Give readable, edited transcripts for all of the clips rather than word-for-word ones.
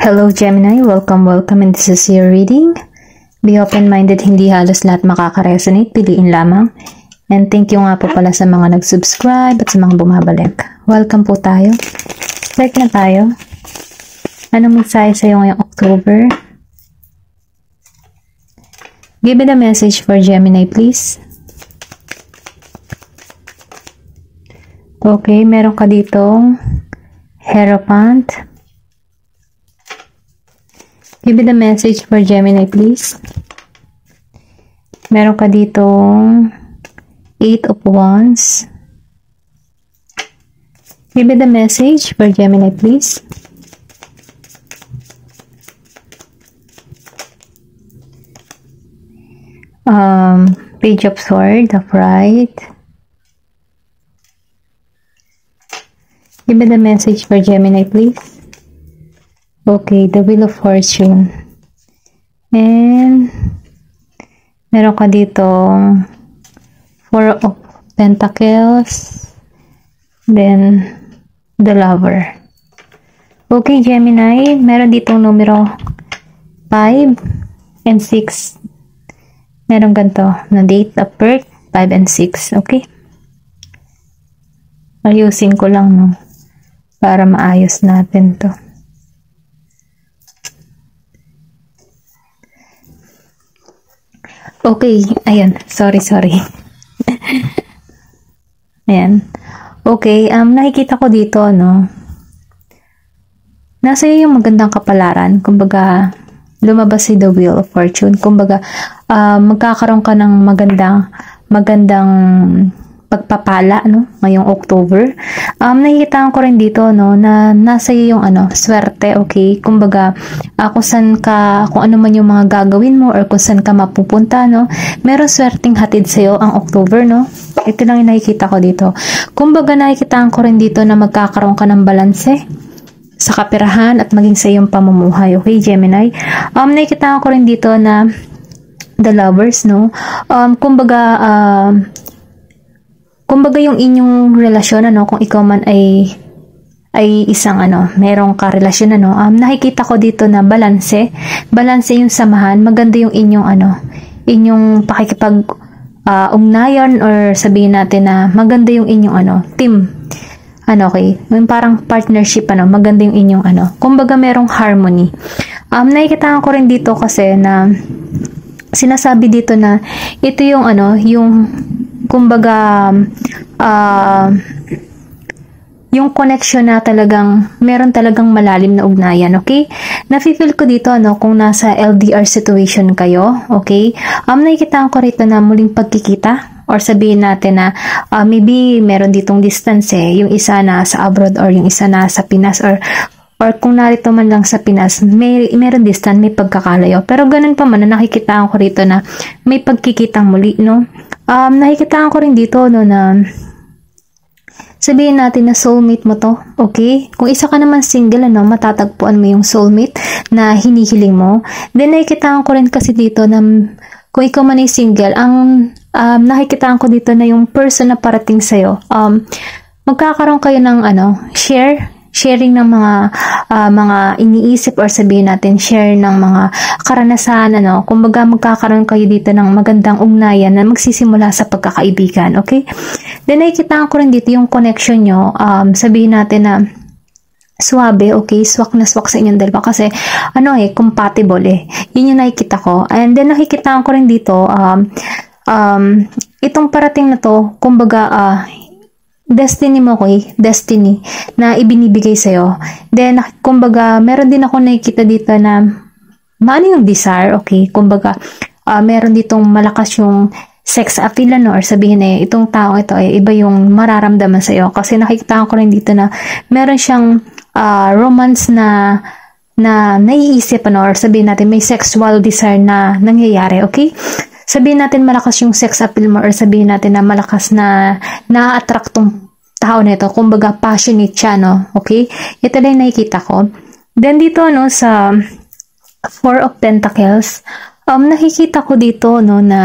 Hello Gemini, welcome and this is your reading. Be open-minded, hindi halos lahat makaka-resonate, piliin lamang. And thank you nga po pala sa mga nag-subscribe at sa mga bumabalik. Welcome po tayo. Start na tayo. Anong mensahe sa'yo ngayong October? Give me the message for Gemini, please. Okay, meron ka ditong Hierophant. Give me the message for Gemini, please. Meron ka ditong 8 of Wands. Give me the message for Gemini, please. Page of Swords, upright. Give me the message for Gemini, please. Okay, the Wheel of Fortune. And meron ka dito 4 of Pentacles. Then the Lover. Okay, Gemini, meron ditong numero 5 and 6. Meron ganito na date of birth 5 and 6. Okay? Ayusin ko lang, no, para maayos natin to. Okay, ayan. Sorry. Ayan. Okay, nakikita ko dito, no, nasa iyo yung magandang kapalaran. Kumbaga, lumabas si the Wheel of Fortune. Kumbaga, magkakaroon ka ng magandang pagpapala, no, ngayong October. Nakikita ko rin dito, no, na nasa iyo yung swerte, okay? Kumbaga, kung ano man yung mga gagawin mo or kung saan ka mapupunta, no, meron swerteng hatid sa iyo ang October, no. Ito lang yung nakikita ko dito. Kumbaga, nakikita ko rin dito na magkakaroon ka ng balanse sa kaperahan at maging sa iyong pamumuhay, okay, Gemini? Nakikita ko rin dito na the Lovers, no. Kumbaga yung inyong relasyon, kung ikaw man ay isang merong karelasyon, nakikita ko dito na balanse yung samahan, maganda yung inyong pakikipag ugnayan, or sabihin natin na maganda yung inyong team, okay, yung parang partnership, maganda yung inyong kumbaga merong harmony. Nakikita ko rin dito kasi na sinasabi dito na ito yung yung kumbaga yung connection na meron talagang malalim na ugnayan, okay? Nafe-feel ko dito, kung nasa LDR situation kayo, okay? Nakikita ko rito na muling pagkikita, or sabihin natin na maybe meron ditong distance, yung isa na sa abroad or yung isa na sa Pinas, or kung narito man lang sa Pinas, meron distance, may pagkakalayo. Pero ganun pa man, nakikita ko rito na may pagkikitang muli, no? Nakikita ko rin dito, no, na sabihin natin na soulmate mo to, okay? Kung isa ka naman single, matatagpuan mo yung soulmate na hinihiling mo. Then nakikita ko rin kasi dito na kung ikaw man ay single, nakikita ko dito na yung person na parating sa'yo, magkakaroon kayo ng sharing ng mga iniisip, or sabihin natin share ng mga karanasan, kumbaga magkakaroon kayo dito ng magandang ugnayan na magsisimula sa pagkakaibigan, okay? Then nakikita ko rin dito yung connection nyo, sabihin natin na swabe, okay? Swak na swak sa inyong dalawa kasi compatible, yun yung nakikita ko. And then nakikita ko rin dito itong parating na to, kumbaga destiny mo, okay? Destiny na ibinibigay sa'yo. Then, kumbaga, meron din ako nakikita dito na maano yung desire, okay? Kumbaga, meron ditong malakas yung sex appeal, or sabihin itong tao ito iba yung mararamdaman sa'yo. Kasi nakikita ko rin dito na meron siyang romance na naiisip, or sabihin natin may sexual desire na nangyayari, okay? Sabihin natin malakas yung sex appeal mo, or sabihin natin na malakas na na-attract tong tao na ito. Kumbaga passionate siya, no? Okay? Ito lang nakikita ko. Then dito, sa 4 of Pentacles, nakikita ko dito, na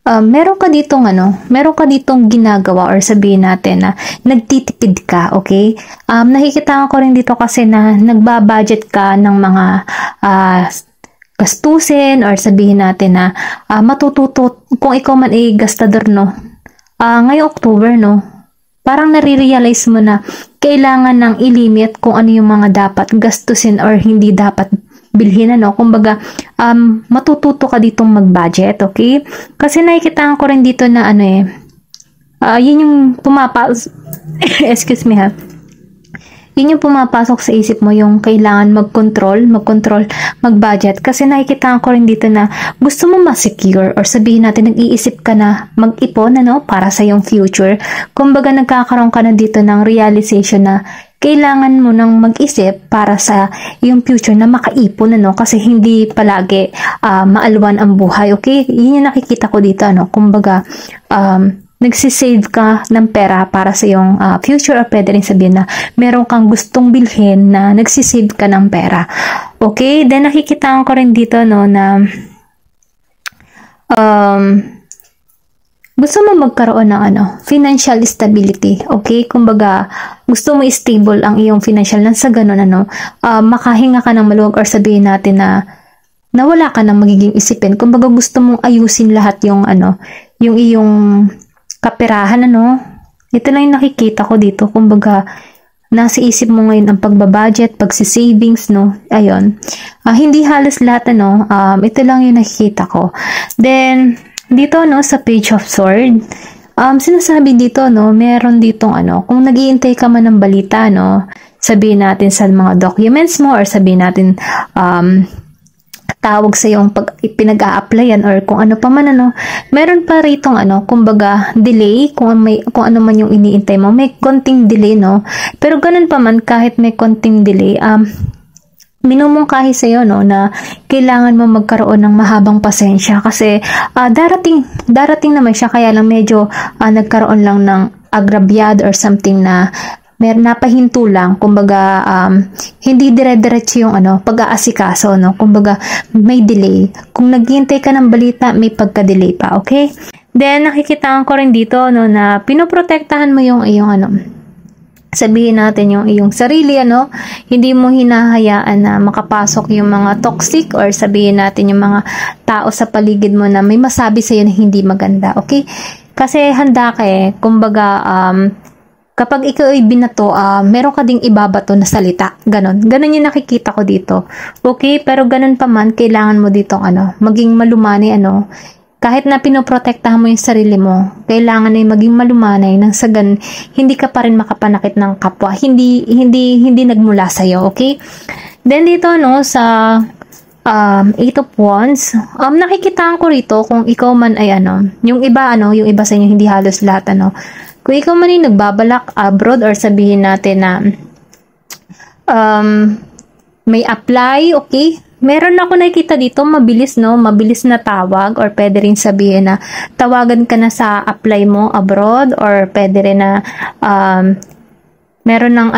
meron ka ditong meron ka ditong ginagawa or sabihin natin na nagtitipid ka, okay? Nakikita ko rin dito kasi na nagbabudget ka ng mga gastusin or sabihin natin na matututo kung ikaw man ay gastador, no? Ngayong October, no? Parang nare-realize mo na kailangan ng ilimit kung ano yung mga dapat gastusin or hindi dapat bilhin, kumbaga matututo ka ditong mag-budget, okay? Kasi nakikita ko rin dito na yun yung excuse me ha, yun yung pumapasok sa isip mo, yung kailangan mag-control, mag-budget. Kasi nakikita ko rin dito na gusto mo ma-secure or sabihin natin nag-iisip ka na mag-ipon para sa yung future. Kumbaga nagkakaroon ka na dito ng realization na kailangan mo nang mag-isip para sa yung future na makaipon, kasi hindi palagi maalwan ang buhay, okay? Yun yung nakikita ko dito, kumbaga nagsisave ka ng pera para sa iyong future, or pwede rin sabihin na meron kang gustong bilhin na nagsisave ka ng pera. Okay? Then nakikita ko rin dito na gusto mo magkaroon ng financial stability. Okay? Kumbaga gusto mo stable ang iyong financial nang sa ganun makahinga ka ng maluwag, or sabihin natin na wala ka nang magiging isipin. Kumbaga gusto mong ayusin lahat yung yung iyong kaperahan, ito lang yung nakikita ko dito. Kumbaga nasa isip mo ngayon ang pagbabudget, pagsisavings, ayun. Hindi halos lahat, ito lang yung nakikita ko. Then dito sa Page of Sword, sinasabi dito meron ditong kung nag-iintay ka man ng balita, sabihin natin sa mga documents mo, or sabihin natin tawag sa yung pinag-a-applyan or kung ano pa man, meron pa ritong kumbaga delay, kung ano man yung iniintay mo, may konting delay, pero ganun pa man, kahit may konting delay, minumungkahi sa iyo na kailangan mo magkaroon ng mahabang pasensya, kasi darating naman siya, kaya lang medyo nagkaroon lang ng agrabyado or something na napahinto lang. Kumbaga hindi dire-diretso yung pag-aasikaso, kumbaga may delay. Kung naghihintay ka ng balita, may pagka-delay pa, okay? Then nakikita ko rin dito na pinoprotektahan mo yung iyong sabihin natin yung iyong sarili, hindi mo hinahayaan na makapasok yung mga toxic, or sabihin natin yung mga tao sa paligid mo na may masabi sa iyo na hindi maganda, okay? Kasi handa ka kumbaga kapag ikaw ay binato, meron ka ding ibabato na salita. Ganon yung nakikita ko dito. Okay? Pero ganon pa man, kailangan mo dito maging malumanay, kahit na pinoprotektahan mo yung sarili mo, kailangan ay maging malumanay nang sa ganun, hindi ka pa rin makapanakit ng kapwa. Hindi nagmula sa'yo. Okay? Then dito, sa Eight of Wands, nakikita ko rito kung ikaw man ay yung iba sa inyo, hindi halos lahat, kung ikaw man ay nagbabalak abroad, or sabihin natin na may apply, okay? Meron ako nakikita dito, mabilis na tawag, or pwede rin sabihin na tawagan ka na sa apply mo abroad, or pwede rin na meron ng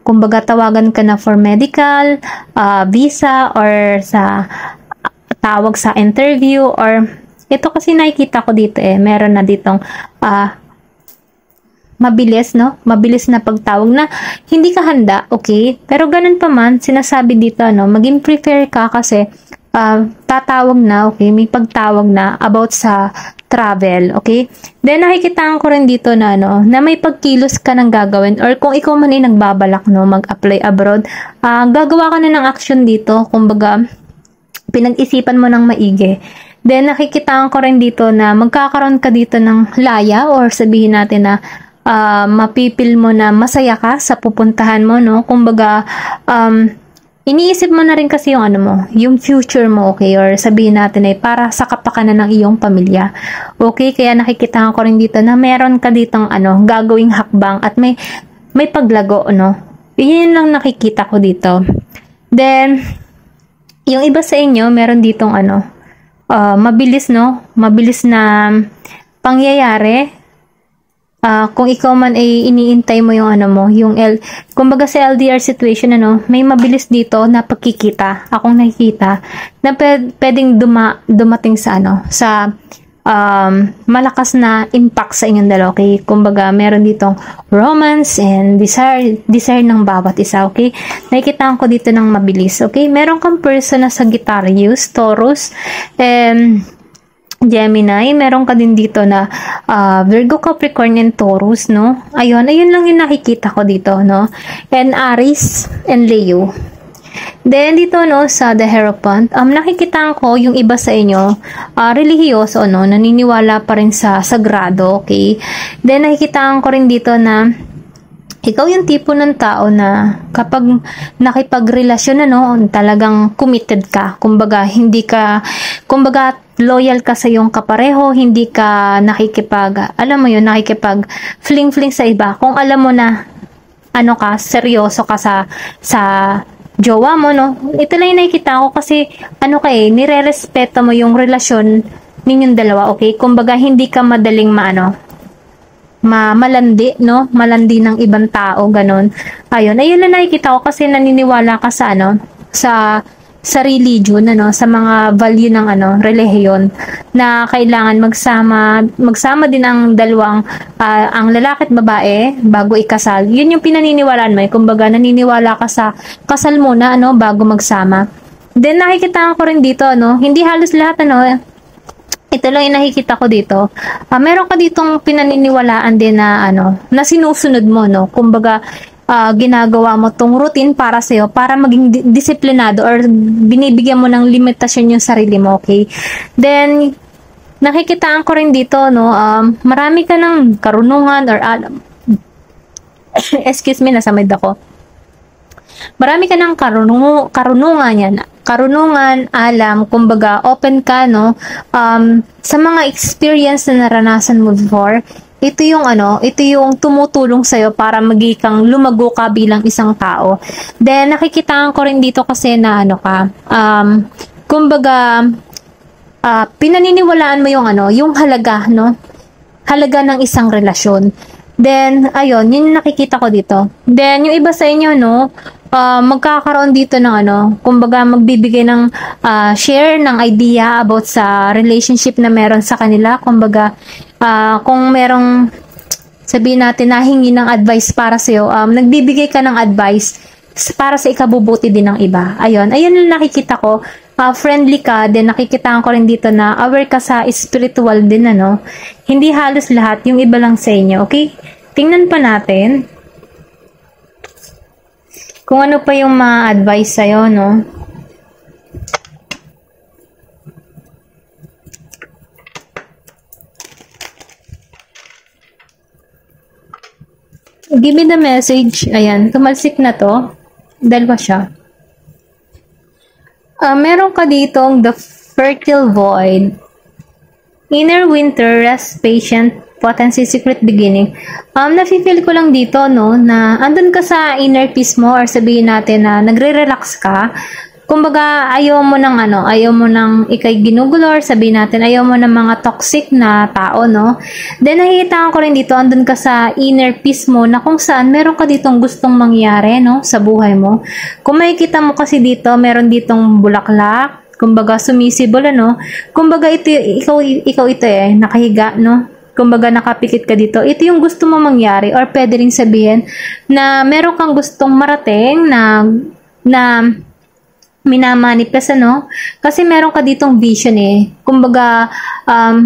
kumbaga tawagan ka na for medical, visa, or sa tawag sa interview, or ito kasi nakikita ko dito meron na ditong mabilis na pagtawag na hindi ka handa, okay? Pero ganun pa man, sinasabi dito, maging prepare ka kasi tatawag na, okay? May pagtawag na about sa travel, okay? Then nakikita ko rin dito na may pagkilos ka ng gagawin, or kung ikaw man ay nagbabalak mag-apply abroad, gagawa ka na ng action dito, kumbaga pinag-isipan mo ng maigi. Then nakikita ko rin dito na magkakaroon ka dito ng laya, or sabihin natin na mapipil mo na masaya ka sa pupuntahan mo, kumbaga iniisip mo na rin kasi yung yung future mo, okay? Or sabihin natin para sa kapakanan ng iyong pamilya, okay? Kaya nakikita ko rin dito na meron ka ditong gagawing hakbang, at may paglago, yun lang nakikita ko dito. Then yung iba sa inyo, meron ditong mabilis na pangyayari. Kung ikaw man ay iniintay mo yung kumbaga sa LDR situation, may mabilis dito na pagkikita, akong nakikita, na pwedeng dumating sa malakas na impact sa inyong dalawa, okay? Kumbaga, meron ditong romance and desire ng bawat isa, okay? Nakikita ko dito ng mabilis, okay? Meron kang person na Sagittarius, Taurus, Gemini, meron ka din dito na Virgo, Capricorn, and Taurus, no? Ayun lang yung nakikita ko dito, no? And Aries and Leo. Then, dito, no, sa The Hierophant, nakikita ko yung iba sa inyo, relihiyoso, no? Naniniwala pa rin sa sagrado, okay? Then, nakikita ko rin dito na ikaw yung tipo ng tao na kapag nakipagrelasyon na, no, talagang committed ka. Kumbaga, loyal ka sa iyong kapareho, hindi ka nakikipag fling-fling sa iba. Kung alam mo na, seryoso ka sa jowa mo, no? Ito lang yung nakikita ko kasi, nire-respeto mo yung relasyon ninyong dalawa, okay? Kumbaga, hindi ka madaling malandi, no? Malandi ng ibang tao, ganun. Ayun lang nakikita ko kasi naniniwala ka sa religion, sa mga value ng relihiyon na kailangan magsama din ang dalawang ang lalaki at babae bago ikasal. Yun yung pinaniniwalaan mo, kumbaga naniniwala ka sa kasal muna bago magsama. Then nakikita ko rin dito hindi halos lahat ito lang yung nakikita ko dito. Meron ka ditong pinaniniwalaan din na na sinusunod mo, kumbaga ginagawa mo tong routine para sa'yo, para maging disiplinado or binibigyan mo ng limitasyon yung sarili mo, okay? Then, nakikitaan ko rin dito, marami ka ng karunungan or excuse me, nasamid ako. Marami ka ng karunungan, alam, kumbaga, open ka, sa mga experience na naranasan mo before. Ito yung tumutulong sa'yo para maging lumago ka bilang isang tao. Then, nakikita ko rin dito kasi na kumbaga, pinaniniwalaan mo yung halaga, halaga ng isang relasyon. Then, ayun, yun yung nakikita ko dito. Then, yung iba sa inyo, magkakaroon dito ng kumbaga magbibigay ng share ng idea about sa relationship na meron sa kanila. Kumbaga, kung merong sabihin natin nahingi ng advice para sa iyo, nagbibigay ka ng advice para sa ikabubuti din ng iba. Ayun lang nakikita ko. Friendly ka, then nakikita ko rin dito na aware ka sa spiritual din, Hindi halos lahat, yung iba lang sa inyo, okay? Tingnan pa natin kung ano pa yung mga advice sa'yo, Give me the message. Ayan, tumalsik na to. Dalawa siya. Meron ka ditong the fertile void. Inner winter, rest, patient, potency, secret beginning. Nafe-feel ko lang dito, na andun ka sa inner peace mo or sabihin natin na nagre-relax ka. Kumbaga, ayaw mo ng ikay ginugulo or sabihin natin, ayaw mo ng mga toxic na tao, Then, nakikita ko rin dito, andun ka sa inner peace mo na kung saan meron ka ditong gustong mangyari, sa buhay mo. Kung makikita mo kasi dito, meron ditong bulaklak, kumbaga sumisibol, Kumbaga, ikaw ito nakahiga, Kumbaga, nakapikit ka dito. Ito yung gusto mo mangyari or pwede rin sabihin na meron kang gustong marating na minamanifest, Kasi meron ka ditong vision, Kumbaga,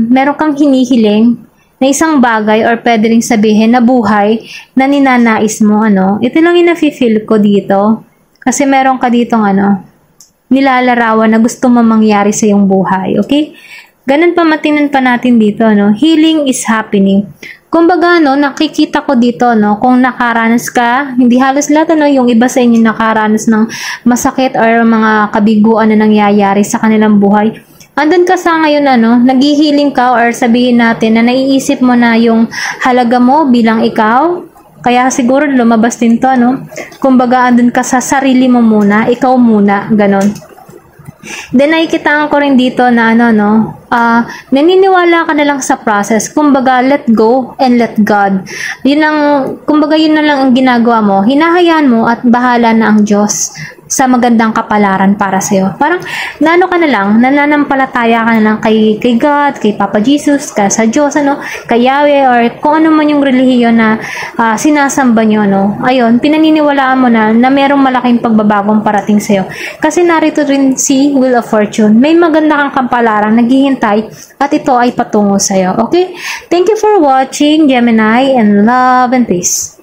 meron kang hinihiling na isang bagay or pwede rin sabihin na buhay na ninanais mo, Ito lang yung nafe-feel ko dito. Kasi meron ka ditong, nilalarawan na gusto mo mangyari sa iyong buhay, okay? Ganun pa matinan pa natin dito, Healing is happening. Kumbaga, nakikita ko dito, kung nakaranas ka, hindi halos lahat, yung iba sa inyo nakaranas ng masakit or mga kabiguan na nangyayari sa kanilang buhay. Andun ka sa ngayon, naghihiling ka or sabihin natin na naiisip mo na yung halaga mo bilang ikaw. Kaya siguro lumabas din to, Kumbaga, andun ka sa sarili mo muna, ikaw muna, ganon. Then, nakikita ko rin dito na naniniwala ka na lang sa process. Kumbaga, let go and let God. Kumbaga, yun na lang ang ginagawa mo. Hinahayaan mo at bahala na ang Diyos sa magandang kapalaran para sa'yo. Parang, nano ka na lang, nananampalataya ka na lang kay God, kay Papa Jesus, sa Diyos, kay Yahweh, or kung ano man yung relihiyon na sinasamba nyo, ayun, pinaniniwalaan mo na merong malaking pagbabagong parating sa'yo. Kasi narito rin si Wheel of Fortune. May maganda kang kapalaran, naghihintay, at ito ay patungo sa'yo. Okay? Thank you for watching, Gemini, and love and peace.